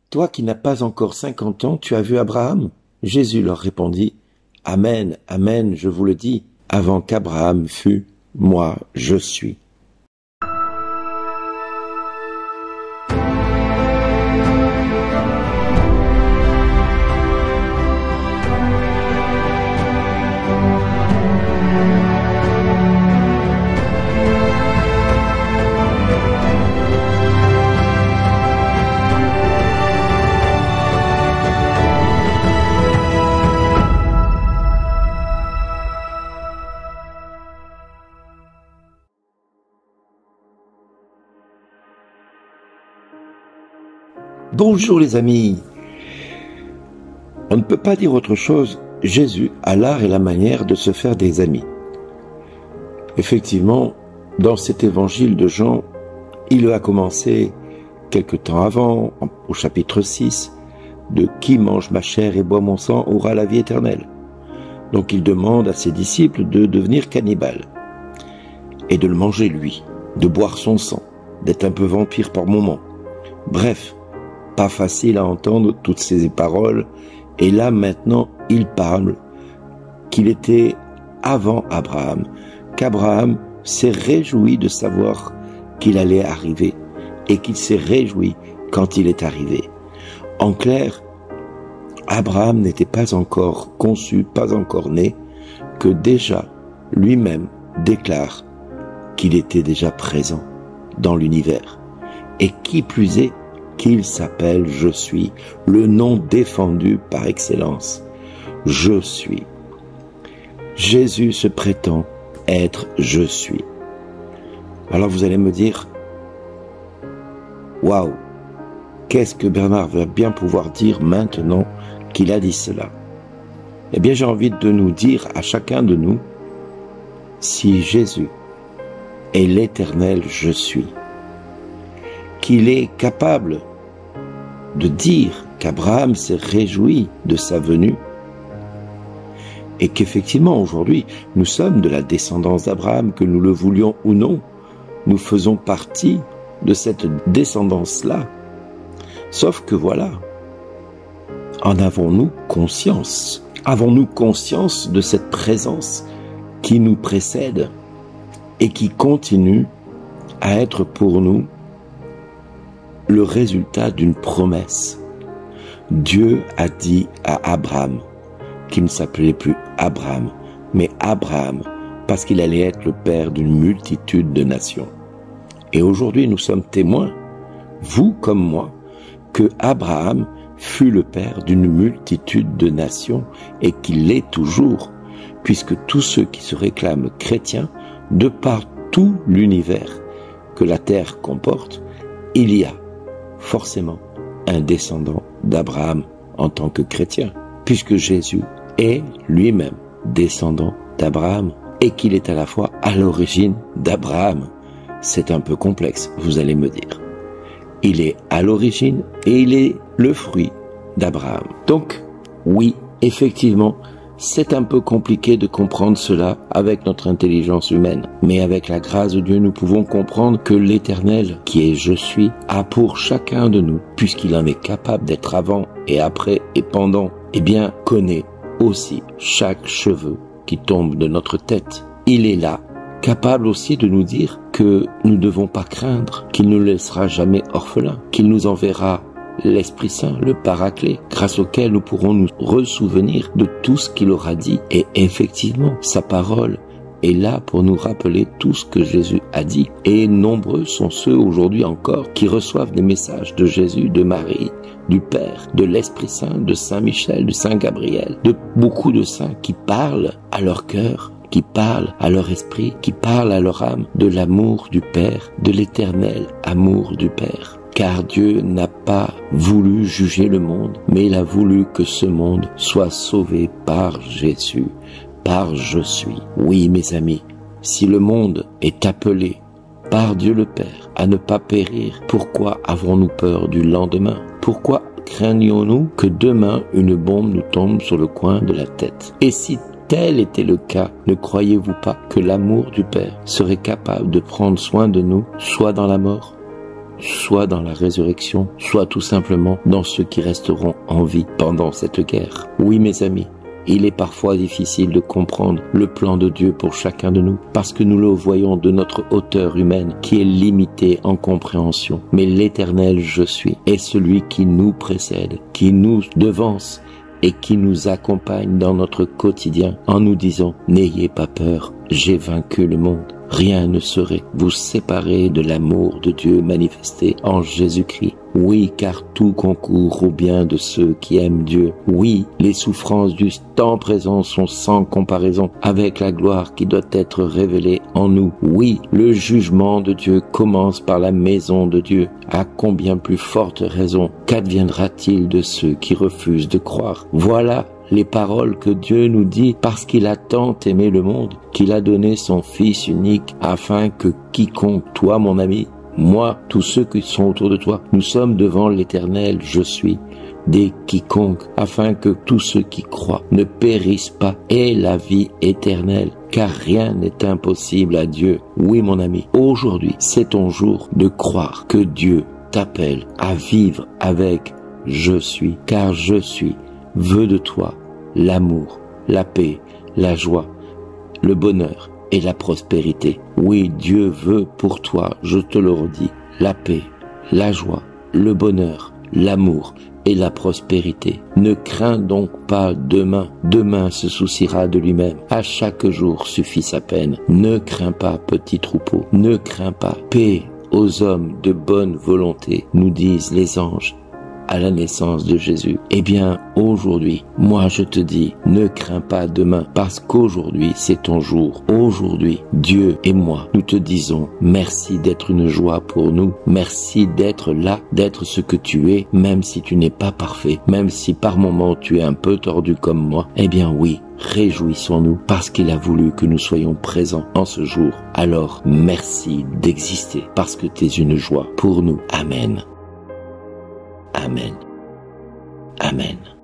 toi qui n'as pas encore 50 ans, tu as vu Abraham? Jésus leur répondit, Amen, Amen, je vous le dis, avant qu'Abraham fût, moi je suis. Bonjour les amis. On ne peut pas dire autre chose, Jésus a l'art et la manière de se faire des amis. Effectivement, dans cet évangile de Jean, il a commencé quelque temps avant, au chapitre 6, de « Qui mange ma chair et boit mon sang aura la vie éternelle ». Donc il demande à ses disciples de devenir cannibales et de le manger lui, de boire son sang, d'être un peu vampire par moments. Bref, pas facile à entendre toutes ces paroles, et là maintenant il parle qu'il était avant Abraham, qu'Abraham s'est réjoui de savoir qu'il allait arriver, et qu'il s'est réjoui quand il est arrivé. En clair, Abraham n'était pas encore conçu, pas encore né, que déjà lui-même déclare qu'il était déjà présent dans l'univers, et qui plus est, qu'il s'appelle « Je suis », le nom défendu par excellence. Je suis. Jésus se prétend être « Je suis ». Alors vous allez me dire, waouh, qu'est-ce que Bernard va bien pouvoir dire maintenant qu'il a dit cela? Eh bien, j'ai envie de nous dire à chacun de nous, si Jésus est l'éternel « Je suis », qu'il est capable de dire qu'Abraham s'est réjoui de sa venue et qu'effectivement aujourd'hui nous sommes de la descendance d'Abraham, que nous le voulions ou non, nous faisons partie de cette descendance-là. Sauf que voilà, en avons-nous conscience? Avons-nous conscience de cette présence qui nous précède et qui continue à être pour nous le résultat d'une promesse? Dieu a dit à Abraham qu'il ne s'appelait plus Abraham, mais Abraham, parce qu'il allait être le père d'une multitude de nations. Et aujourd'hui, nous sommes témoins, vous comme moi, que Abraham fut le père d'une multitude de nations et qu'il l'est toujours, puisque tous ceux qui se réclament chrétiens, de par tout l'univers que la terre comporte, il y a forcément un descendant d'Abraham en tant que chrétien, puisque Jésus est lui-même descendant d'Abraham et qu'il est à la fois à l'origine d'Abraham. C'est un peu complexe, vous allez me dire. Il est à l'origine et il est le fruit d'Abraham. Donc, oui, effectivement, c'est un peu compliqué de comprendre cela avec notre intelligence humaine. Mais avec la grâce de Dieu, nous pouvons comprendre que l'Éternel, qui est « Je suis », a pour chacun de nous, puisqu'il en est capable d'être avant et après et pendant, eh bien, connaît aussi chaque cheveu qui tombe de notre tête. Il est là, capable aussi de nous dire que nous ne devons pas craindre, qu'il ne nous laissera jamais orphelins, qu'il nous enverra l'Esprit Saint, le Paraclet, grâce auquel nous pourrons nous ressouvenir de tout ce qu'il aura dit. Et effectivement, sa parole est là pour nous rappeler tout ce que Jésus a dit. Et nombreux sont ceux aujourd'hui encore qui reçoivent des messages de Jésus, de Marie, du Père, de l'Esprit Saint, de Saint Michel, de Saint Gabriel, de beaucoup de saints qui parlent à leur cœur, qui parlent à leur esprit, qui parlent à leur âme de l'amour du Père, de l'éternel amour du Père. Car Dieu n'a pas voulu juger le monde, mais il a voulu que ce monde soit sauvé par Jésus, par Je suis. Oui, mes amis, si le monde est appelé par Dieu le Père à ne pas périr, pourquoi avons-nous peur du lendemain? Pourquoi craignons-nous que demain une bombe nous tombe sur le coin de la tête? Et si tel était le cas, ne croyez-vous pas que l'amour du Père serait capable de prendre soin de nous, soit dans la mort, soit dans la résurrection, soit tout simplement dans ceux qui resteront en vie pendant cette guerre. Oui, mes amis, il est parfois difficile de comprendre le plan de Dieu pour chacun de nous, parce que nous le voyons de notre hauteur humaine qui est limitée en compréhension. Mais l'Éternel je suis est celui qui nous précède, qui nous devance et qui nous accompagne dans notre quotidien en nous disant « N'ayez pas peur, j'ai vaincu le monde ». Rien ne saurait vous séparer de l'amour de Dieu manifesté en Jésus-Christ. Oui, car tout concourt au bien de ceux qui aiment Dieu. Oui, les souffrances du temps présent sont sans comparaison avec la gloire qui doit être révélée en nous. Oui, le jugement de Dieu commence par la maison de Dieu. À combien plus forte raison qu'adviendra-t-il de ceux qui refusent de croire? Voilà les paroles que Dieu nous dit parce qu'il a tant aimé le monde, qu'il a donné son Fils unique afin que quiconque, toi mon ami, moi, tous ceux qui sont autour de toi, nous sommes devant l'Éternel, je suis, des quiconque, afin que tous ceux qui croient ne périssent pas, aient la vie éternelle, car rien n'est impossible à Dieu. Oui mon ami, aujourd'hui c'est ton jour de croire que Dieu t'appelle à vivre avec je suis, car je suis veut de toi l'amour, la paix, la joie, le bonheur et la prospérité. Oui, Dieu veut pour toi, je te le redis, la paix, la joie, le bonheur, l'amour et la prospérité. Ne crains donc pas demain. Demain se souciera de lui-même. À chaque jour suffit sa peine. Ne crains pas, petit troupeau. Ne crains pas. Paix aux hommes de bonne volonté, nous disent les anges à la naissance de Jésus. Eh bien, aujourd'hui, moi je te dis, ne crains pas demain, parce qu'aujourd'hui c'est ton jour. Aujourd'hui, Dieu et moi, nous te disons merci d'être une joie pour nous. Merci d'être là, d'être ce que tu es, même si tu n'es pas parfait, même si par moments tu es un peu tordu comme moi. Eh bien oui, réjouissons-nous parce qu'il a voulu que nous soyons présents en ce jour. Alors, merci d'exister parce que tu es une joie pour nous. Amen. Amen. Amen.